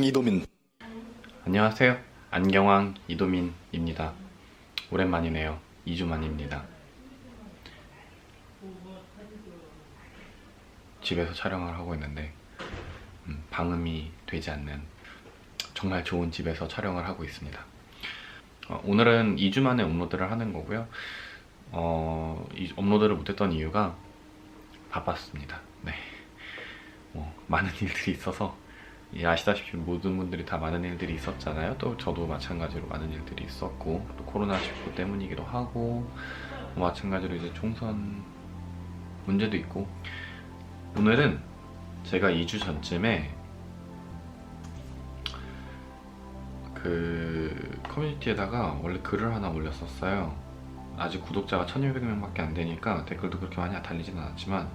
이도민. 안녕하세요. 안경왕 이도민입니다. 오랜만이네요. 2주 만입니다. 집에서 촬영을 하고 있는데 방음이 되지 않는 정말 좋은 집에서 촬영을 하고 있습니다. 오늘은 2주 만에 업로드를 하는 거고요. 업로드를 못했던 이유가 바빴습니다. 네. 많은 일들이 있어서 아시다시피 모든 분들이 다 많은 일들이 있었잖아요. 또 저도 마찬가지로 많은 일들이 있었고, 또 코로나19 때문이기도 하고, 마찬가지로 이제 총선 문제도 있고. 오늘은 제가 2주 전쯤에 그 커뮤니티에다가 원래 글을 하나 올렸었어요. 아직 구독자가 1600명밖에 안 되니까 댓글도 그렇게 많이 달리진 않았지만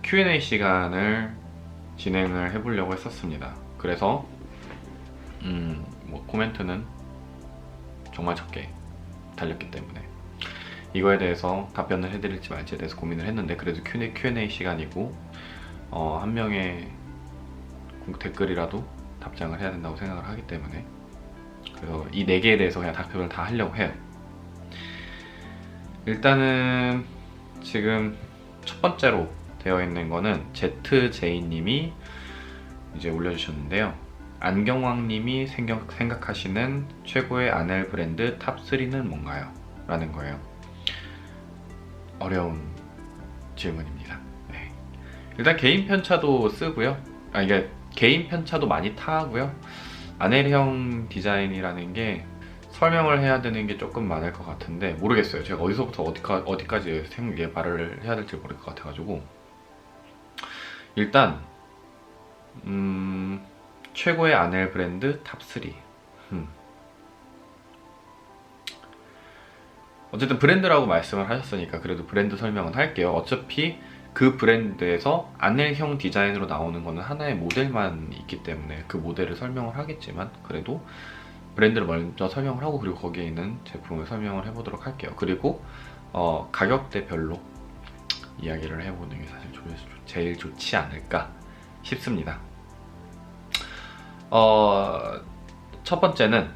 Q&A 시간을 진행을 해보려고 했었습니다. 그래서 코멘트는 정말 적게 달렸기 때문에 이거에 대해서 답변을 해드릴지 말지에 대해서 고민을 했는데, 그래도 Q&A 시간이고 한 명의 댓글이라도 답장을 해야 된다고 생각을 하기 때문에, 그래서 이 4개에 대해서 그냥 답변을 다 하려고 해요. 일단은 지금 첫 번째로 되어 있는 거는 ZJ님이 이제 올려주셨는데요. 안경왕님이 생각하시는 최고의 아넬 브랜드 탑3는 뭔가요? 라는 거예요. 어려운 질문입니다. 네. 일단 개인 편차도 쓰고요. 이게 개인 편차도 많이 타고요. 아넬형 디자인이라는 게 설명을 해야 되는 게 조금 많을 것 같은데 모르겠어요. 제가 어디서부터 어디까지 말을 해야 될지 모를 것 같아가지고, 일단 최고의 아넬 브랜드 탑3. 어쨌든 브랜드라고 말씀을 하셨으니까 그래도 브랜드 설명은 할게요. 어차피 그 브랜드에서 아넬형 디자인으로 나오는 거는 하나의 모델만 있기 때문에 그 모델을 설명을 하겠지만, 그래도 브랜드를 먼저 설명을 하고 그리고 거기에 있는 제품을 설명을 해보도록 할게요. 그리고 가격대별로 이야기를 해보는 게 사실 제일 좋지 않을까 싶습니다. 첫 번째는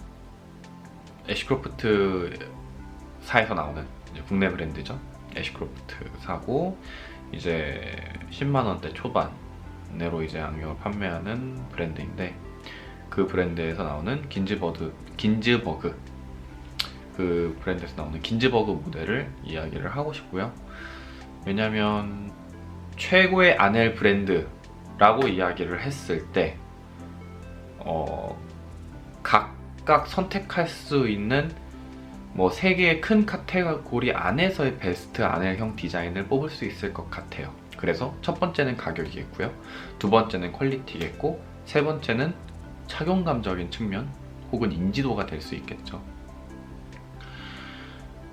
애쉬크로프트사에서 나오는 국내 브랜드죠. 애쉬크로프트사고 이제 10만원대 초반내로 이제 안경을 판매하는 브랜드인데, 그 브랜드에서 나오는 긴즈버그 그 브랜드에서 나오는 긴즈버그 모델을 이야기를 하고 싶고요. 왜냐면 최고의 아넬 브랜드라고 이야기를 했을 때 각각 선택할 수 있는 3개의 큰 카테고리 안에서의 베스트 아넬형 디자인을 뽑을 수 있을 것 같아요. 그래서 첫 번째는 가격이겠고요, 두 번째는 퀄리티겠고, 세 번째는 착용감적인 측면 혹은 인지도가 될 수 있겠죠.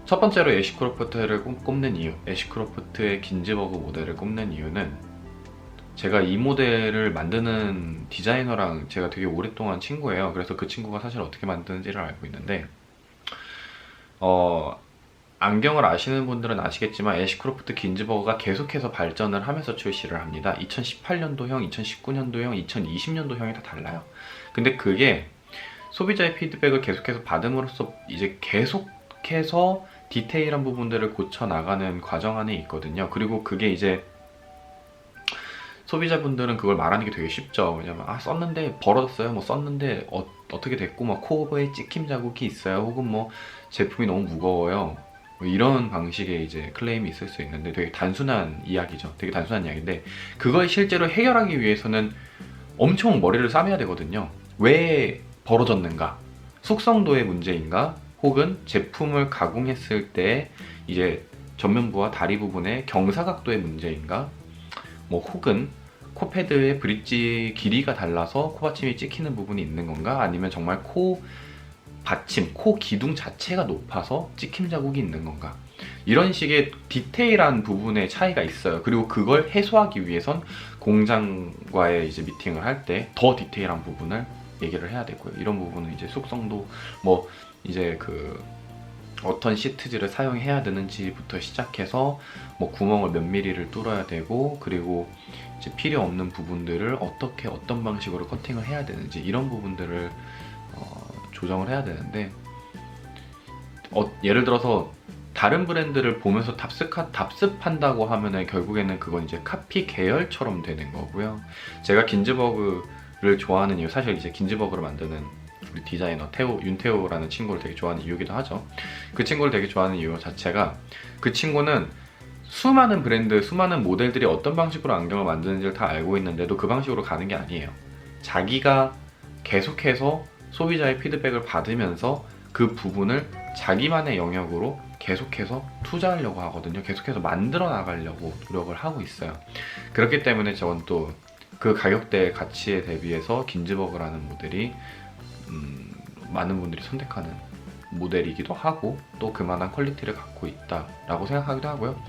첫 번째로 애쉬크로프트를 꼽는 이유, 애쉬크로프트의 긴즈버그 모델을 꼽는 이유는, 제가 이 모델을 만드는 디자이너랑 제가 되게 오랫동안 친구예요. 그래서 그 친구가 사실 어떻게 만드는지를 알고 있는데, 안경을 아시는 분들은 아시겠지만 애쉬크로프트 긴즈버그가 계속해서 발전을 하면서 출시를 합니다. 2018년도형, 2019년도형, 2020년도형이 다 달라요. 근데 그게 소비자의 피드백을 계속해서 받음으로써 이제 계속해서 디테일한 부분들을 고쳐 나가는 과정 안에 있거든요. 그리고 그게 이제 소비자분들은 그걸 말하는 게 되게 쉽죠. 왜냐면 썼는데 벌어졌어요, 썼는데 어떻게 됐고, 코어에 찍힘 자국이 있어요, 혹은 제품이 너무 무거워요, 이런 방식의 이제 클레임이 있을 수 있는데, 되게 단순한 이야기죠. 되게 단순한 이야기인데, 그걸 실제로 해결하기 위해서는 엄청 머리를 싸매야 되거든요. 왜 벌어졌는가? 속성도의 문제인가? 혹은 제품을 가공했을 때 이제 전면부와 다리 부분의 경사각도의 문제인가? 혹은 코패드의 브릿지 길이가 달라서 코받침이 찍히는 부분이 있는 건가? 아니면 정말 코 기둥 자체가 높아서 찍힘 자국이 있는 건가? 이런 식의 디테일한 부분의 차이가 있어요. 그리고 그걸 해소하기 위해선 공장과의 이제 미팅을 할 때 더 디테일한 부분을 얘기를 해야 되고요. 이런 부분은 이제 속성도 이제 어떤 시트지를 사용해야 되는지부터 시작해서 뭐 구멍을 몇 미리를 뚫어야 되고, 그리고 이제 필요 없는 부분들을 어떻게 어떤 방식으로 커팅을 해야 되는지 이런 부분들을 조정을 해야 되는데, 예를 들어서 다른 브랜드를 보면서 답습한다고 하면은 결국에는 그건 이제 카피 계열처럼 되는 거고요. 제가 긴즈버그를 좋아하는 이유, 사실 이제 긴즈버그를 만드는 우리 디자이너 윤태호라는 친구를 되게 좋아하는 이유기도 하죠. 그 친구를 되게 좋아하는 이유 자체가, 그 친구는 수많은 브랜드, 수많은 모델들이 어떤 방식으로 안경을 만드는지를 다 알고 있는데도 그 방식으로 가는 게 아니에요. 자기가 계속해서 소비자의 피드백을 받으면서 그 부분을 자기만의 영역으로 계속해서 투자하려고 하거든요. 계속해서 만들어 나가려고 노력을 하고 있어요. 그렇기 때문에 저는 또 그 가격대 가치에 대비해서 긴즈버그라는 모델이 많은 분들이 선택하는 모델이기도 하고, 또 그만한 퀄리티를 갖고 있다라고 생각하기도 하고요.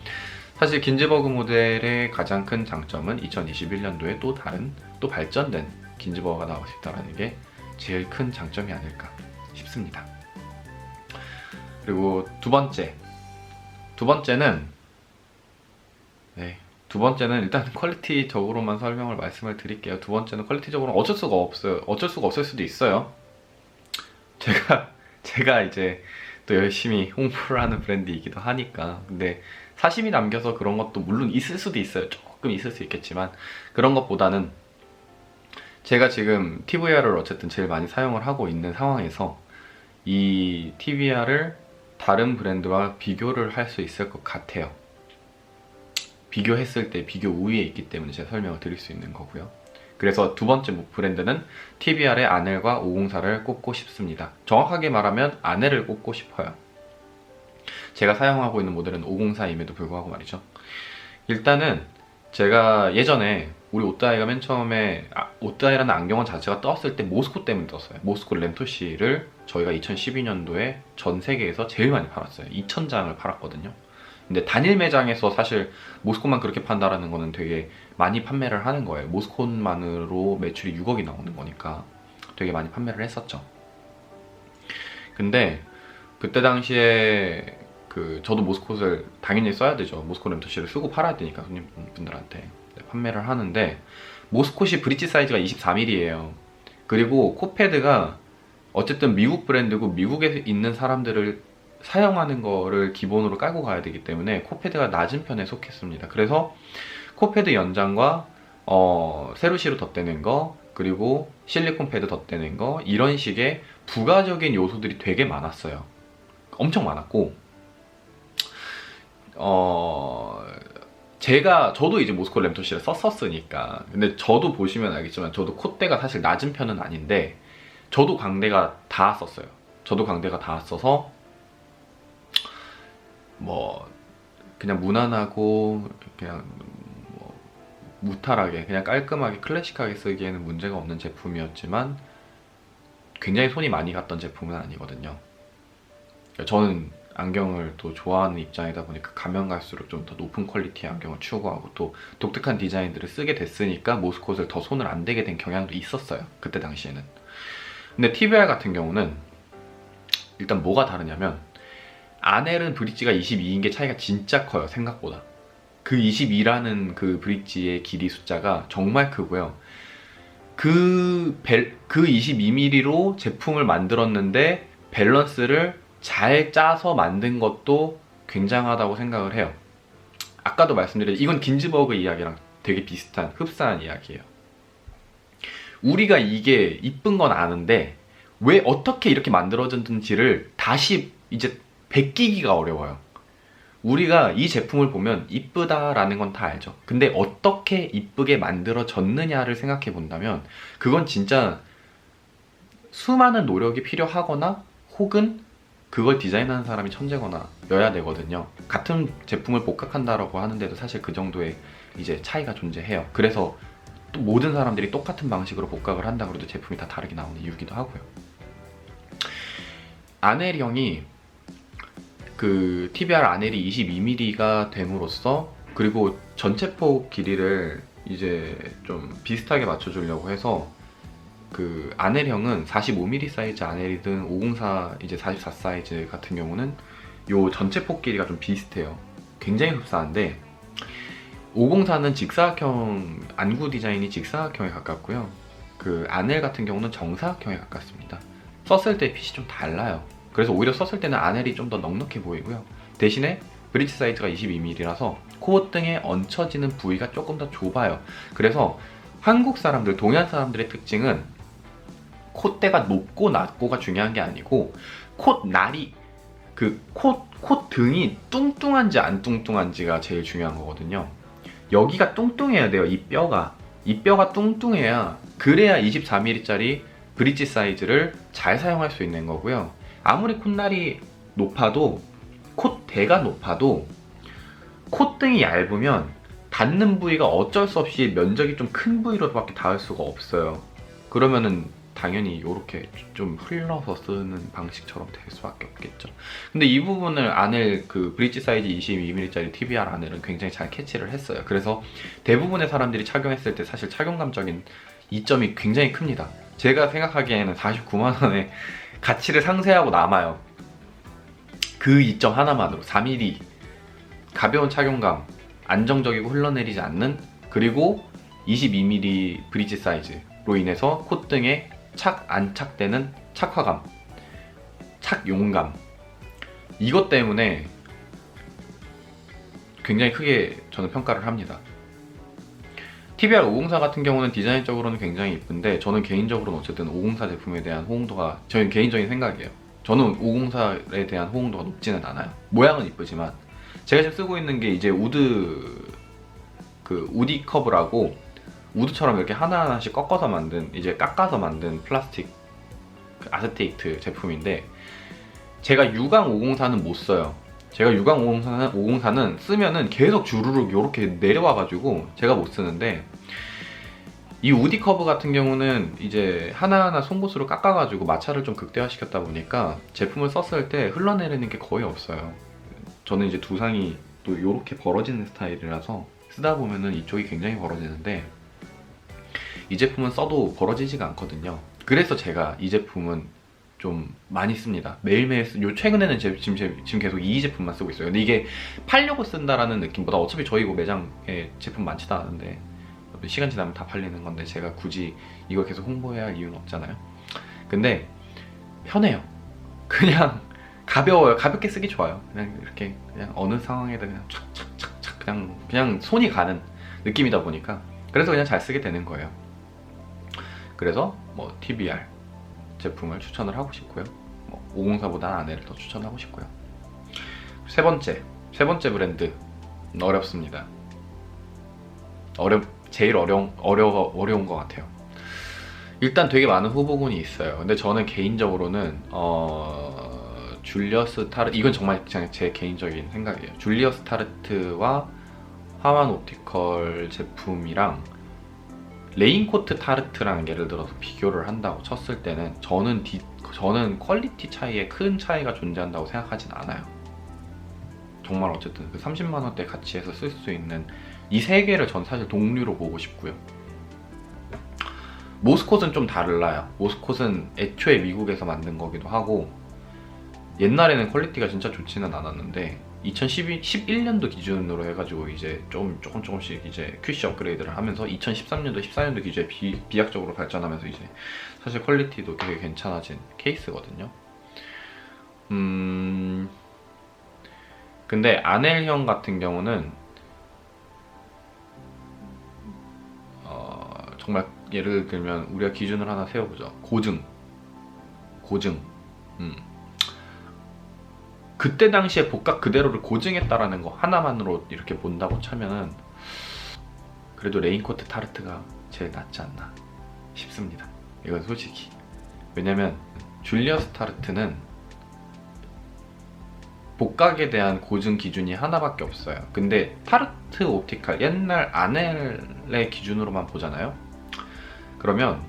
사실 긴즈버그 모델의 가장 큰 장점은 2021년도에 또 다른, 또 발전된 긴즈버그가 나올 수 있다는 게 제일 큰 장점이 아닐까 싶습니다. 그리고 두 번째는 일단 퀄리티적으로만 설명을 말씀을 드릴게요. 두 번째는 퀄리티적으로 어쩔 수가 없을 수도 있어요. 제가 이제 또 열심히 홍보를 하는 브랜드이기도 하니까. 근데 사심이 남겨서 그런 것도 물론 있을 수도 있어요. 조금 있을 수 있겠지만, 그런 것보다는 제가 지금 TVR을 어쨌든 제일 많이 사용을 하고 있는 상황에서 이 TVR을 다른 브랜드와 비교를 할 수 있을 것 같아요. 비교했을 때 비교 우위에 있기 때문에 제가 설명을 드릴 수 있는 거고요. 그래서 두 번째 브랜드는 TVR의 아넬과 504를 꼽고 싶습니다. 정확하게 말하면 아넬을 꼽고 싶어요. 제가 사용하고 있는 모델은 504임에도 불구하고 말이죠. 일단은 제가 예전에 우리 오뜨아이가 맨 처음에 오뜨아이라는 안경원 자체가 떴을 때 모스코 때문에 떴어요. 모스코 램토시를 저희가 2012년도에 전 세계에서 제일 많이 팔았어요. 2,000장을 팔았거든요. 근데 단일 매장에서 사실 모스코만 그렇게 판다라는 거는 되게 많이 판매를 하는 거예요. 모스코만으로 매출이 6억이 나오는 거니까 되게 많이 판매를 했었죠. 근데 그때 당시에 저도 모스콧을 당연히 써야 되죠. 모스코 램토시를 쓰고 팔아야 되니까 손님분들한테 판매를 하는데, 모스콧이 브릿지 사이즈가 24mm예요. 그리고 코패드가 어쨌든 미국 브랜드고 미국에 있는 사람들을 사용하는 거를 기본으로 깔고 가야 되기 때문에 코패드가 낮은 편에 속했습니다. 그래서 코패드 연장과 세로시로 덧대는 거, 그리고 실리콘 패드 덧대는 거, 이런 식의 부가적인 요소들이 되게 많았어요. 엄청 많았고, 저도 이제 모스코 램토시를 썼었으니까. 근데 저도 보시면 알겠지만 저도 콧대가 사실 낮은 편은 아닌데 저도 광대가 닿았었어요. 저도 광대가 닿았어서 뭐 그냥 무난하고 그냥 뭐 무탈하게 그냥 깔끔하게 클래식하게 쓰기에는 문제가 없는 제품이었지만 굉장히 손이 많이 갔던 제품은 아니거든요. 저는 안경을 또 좋아하는 입장이다 보니까 가면 갈수록 좀 더 높은 퀄리티의 안경을 추구하고 또 독특한 디자인들을 쓰게 됐으니까 모스콧을 더 손을 안 대게 된 경향도 있었어요. 그때 당시에는. 근데 TVR 같은 경우는 일단 뭐가 다르냐면, 아넬은 브릿지가 22인 게 차이가 진짜 커요. 생각보다. 그 22라는 그 브릿지의 길이 숫자가 정말 크고요. 그 22mm로 제품을 만들었는데 밸런스를 잘 짜서 만든 것도 굉장하다고 생각을 해요. 아까도 말씀드린 이건 긴즈버그 이야기랑 되게 비슷한 흡사한 이야기예요. 우리가 이게 이쁜 건 아는데 왜 어떻게 이렇게 만들어졌는지를 다시 이제 베끼기가 어려워요. 우리가 이 제품을 보면 이쁘다라는 건 다 알죠. 근데 어떻게 이쁘게 만들어졌느냐를 생각해 본다면 그건 진짜 수많은 노력이 필요하거나 혹은 그걸 디자인하는 사람이 천재거나 여야 되거든요. 같은 제품을 복각한다라고 하는데도 사실 그 정도의 이제 차이가 존재해요. 그래서 또 모든 사람들이 똑같은 방식으로 복각을 한다 그래도 제품이 다 다르게 나오는 이유기도 하고요. 아넬형이 그 TVR 아넬이 22mm가 됨으로써, 그리고 전체 폭 길이를 이제 좀 비슷하게 맞춰주려고 해서 아넬형은 45mm 사이즈 아넬이든 504 이제 44 사이즈 같은 경우는 요 전체 폭 길이가 좀 비슷해요. 굉장히 흡사한데 504는 직사각형, 안구 디자인이 직사각형에 가깝고요. 그 아넬 같은 경우는 정사각형에 가깝습니다. 썼을 때 핏이 좀 달라요. 그래서 오히려 썼을 때는 아넬이 좀 더 넉넉해 보이고요. 대신에 브릿지 사이즈가 22mm라서 콧등에 얹혀지는 부위가 조금 더 좁아요. 그래서 한국 사람들, 동양 사람들의 특징은 콧대가 높고 낮고가 중요한 게 아니고 콧날이, 콧등이 뚱뚱한지 안 뚱뚱한지가 제일 중요한 거거든요. 여기가 뚱뚱해야 돼요. 이 뼈가 뚱뚱해야, 그래야 24mm짜리 브릿지 사이즈를 잘 사용할 수 있는 거고요. 아무리 콧날이 높아도, 콧대가 높아도 콧등이 얇으면 닿는 부위가 어쩔 수 없이 면적이 좀 큰 부위로밖에 닿을 수가 없어요. 그러면은 당연히 이렇게 좀 흘러서 쓰는 방식처럼 될 수밖에 없겠죠. 근데 이 부분을 아넬, 그 브릿지 사이즈 22mm짜리 TBR 아넬은 굉장히 잘 캐치를 했어요. 그래서 대부분의 사람들이 착용했을 때 사실 착용감적인 이점이 굉장히 큽니다. 제가 생각하기에는 49만원의 가치를 상쇄하고 남아요. 그 이점 하나만으로 4mm 가벼운 착용감, 안정적이고 흘러내리지 않는, 그리고 22mm 브릿지 사이즈로 인해서 콧등에 안착되는 착화감, 착용감, 이것 때문에 굉장히 크게 저는 평가를 합니다. TBR 504 같은 경우는 디자인적으로는 굉장히 이쁜데 저는 개인적으로는 어쨌든 504 제품에 대한 호응도가, 저희 개인적인 생각이에요. 저는 504에 대한 호응도가 높지는 않아요. 모양은 이쁘지만 제가 지금 쓰고 있는 게 이제 우디 커브라고 우드처럼 이렇게 하나하나씩 꺾어서 만든, 이제 깎아서 만든 플라스틱 아세테이트 제품인데, 제가 유광 504는 못 써요. 제가 유광 504는 쓰면은 계속 주르륵 이렇게 내려와가지고 제가 못 쓰는데, 이 우디 커브 같은 경우는 이제 하나하나 송곳으로 깎아가지고 마찰을 좀 극대화시켰다 보니까 제품을 썼을 때 흘러내리는 게 거의 없어요. 저는 이제 두상이 또 이렇게 벌어지는 스타일이라서 쓰다 보면은 이쪽이 굉장히 벌어지는데, 이 제품은 써도 벌어지지가 않거든요. 그래서 제가 이 제품은 좀 많이 씁니다. 매일매일 최근에는 지금 계속 이 제품만 쓰고 있어요. 근데 이게 팔려고 쓴다라는 느낌보다, 어차피 저희 매장에 제품 많지도 않은데 시간 지나면 다 팔리는 건데 제가 굳이 이걸 계속 홍보해야 할 이유는 없잖아요. 근데 편해요. 그냥 가벼워요. 가볍게 쓰기 좋아요. 그냥 이렇게 그냥 어느 상황에든 그냥 착착착착 그냥 손이 가는 느낌이다 보니까, 그래서 그냥 잘 쓰게 되는 거예요. 그래서 뭐 TBR 제품을 추천을 하고 싶고요. 504보다는 아넬을 더 추천하고 싶고요. 세 번째 브랜드, 어렵습니다. 제일 어려운 것 같아요. 일단 되게 많은 후보군이 있어요. 근데 저는 개인적으로는 줄리어스 타르트, 이건 정말 그냥 제 개인적인 생각이에요. 줄리어스 타르트와 하완 옵티컬 제품이랑 레인코트 타르트랑 예를 들어서 비교를 한다고 쳤을 때는 저는 퀄리티 차이에 큰 차이가 존재한다고 생각하진 않아요. 정말 어쨌든 그 30만원대 가치에서 쓸 수 있는 이 세 개를 전 사실 동류로 보고 싶고요. 모스콧은 좀 달라요. 모스콧은 애초에 미국에서 만든 거기도 하고, 옛날에는 퀄리티가 진짜 좋지는 않았는데 2011년도 기준으로 해가지고 이제 조금씩 이제 QC 업그레이드를 하면서 2013년도, 14년도 기준에 비약적으로 발전하면서 이제 사실 퀄리티도 되게 괜찮아진 케이스거든요. 근데 아넬형 같은 경우는 정말 예를 들면 우리가 기준을 하나 세워보죠. 고증. 그때 당시에 복각 그대로를 고증했다라는 거 하나만으로 이렇게 본다고 차면은 그래도 레인코트 타르트가 제일 낫지 않나 싶습니다. 이건 솔직히. 왜냐면 줄리어스 타르트는 복각에 대한 고증 기준이 하나밖에 없어요. 근데 타르트 옵티칼, 옛날 아넬의 기준으로만 보잖아요. 그러면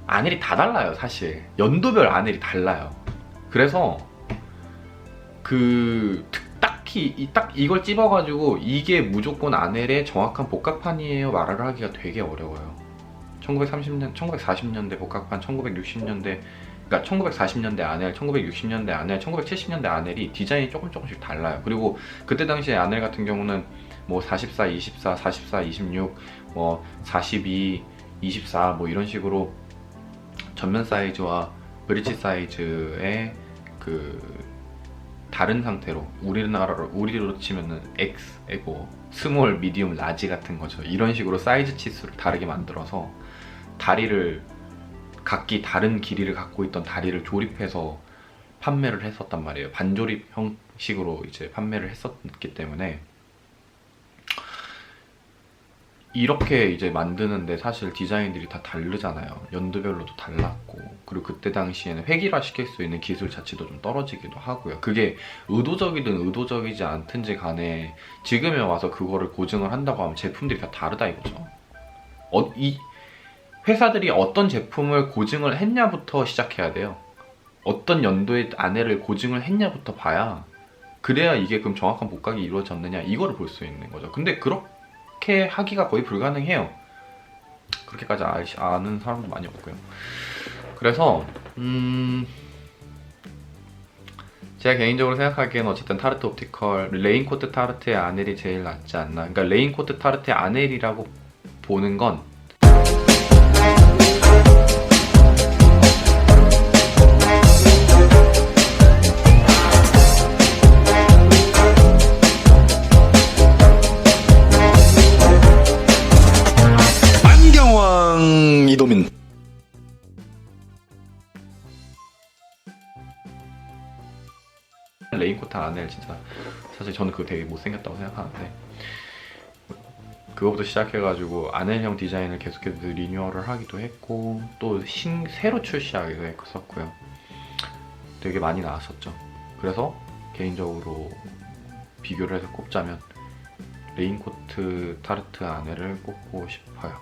아넬이 다 달라요. 사실 연도별 아넬이 달라요. 그래서 딱히 이걸 찝어가지고 이게 무조건 아넬의 정확한 복각판이에요 말을 하기가 되게 어려워요. 1930년, 1940년대 복학판, 1960년대, 그러니까 1940년대 아넬, 1960년대 아넬, 1970년대 아넬이 디자인이 조금씩 달라요. 그리고 그때 당시에 아넬 같은 경우는 뭐 44, 24, 44, 26, 뭐 42, 24 뭐 이런 식으로 전면 사이즈와 브릿지 사이즈의 그 다른 상태로 우리로 치면은 X, 뭐 스몰, 미디움, 라지 같은 거죠. 이런 식으로 사이즈 치수를 다르게 만들어서 다리를 각기 다른 길이를 갖고 있던 다리를 조립해서 판매를 했었단 말이에요. 반조립 형식으로 이제 판매를 했었기 때문에 이렇게 이제 만드는데 사실 디자인들이 다 다르잖아요. 연도별로도 달랐고, 그리고 그때 당시에는 획일화 시킬 수 있는 기술 자체도 좀 떨어지기도 하고요. 그게 의도적이든 의도적이지 않든지 간에 지금에 와서 그거를 고증을 한다고 하면 제품들이 다 다르다 이거죠. 이 회사들이 어떤 제품을 고증을 했냐부터 시작해야 돼요. 어떤 연도에 아내를 고증을 했냐부터 봐야, 그래야 이게 그럼 정확한 복각이 이루어졌느냐 이거를 볼 수 있는 거죠. 근데 그렇게 하기가 거의 불가능해요. 그렇게까지 아는 사람도 많이 없고요. 그래서 제가 개인적으로 생각하기에는 어쨌든 타르트 옵티컬 레인코트 타르트의 아넬이 제일 낫지 않나. 그러니까 레인코트 타르트의 아넬이라고 보는 건 안경왕 이도민. 레인코트 아넬 진짜 사실 저는 그거 되게 못생겼다고 생각하는데, 그거부터 시작해가지고 아넬형 디자인을 계속해서 리뉴얼을 하기도 했고 또 새로 출시하기도 했었고요. 되게 많이 나왔었죠. 그래서 개인적으로 비교를 해서 꼽자면 레인코트 타르트 아넬을 꼽고 싶어요.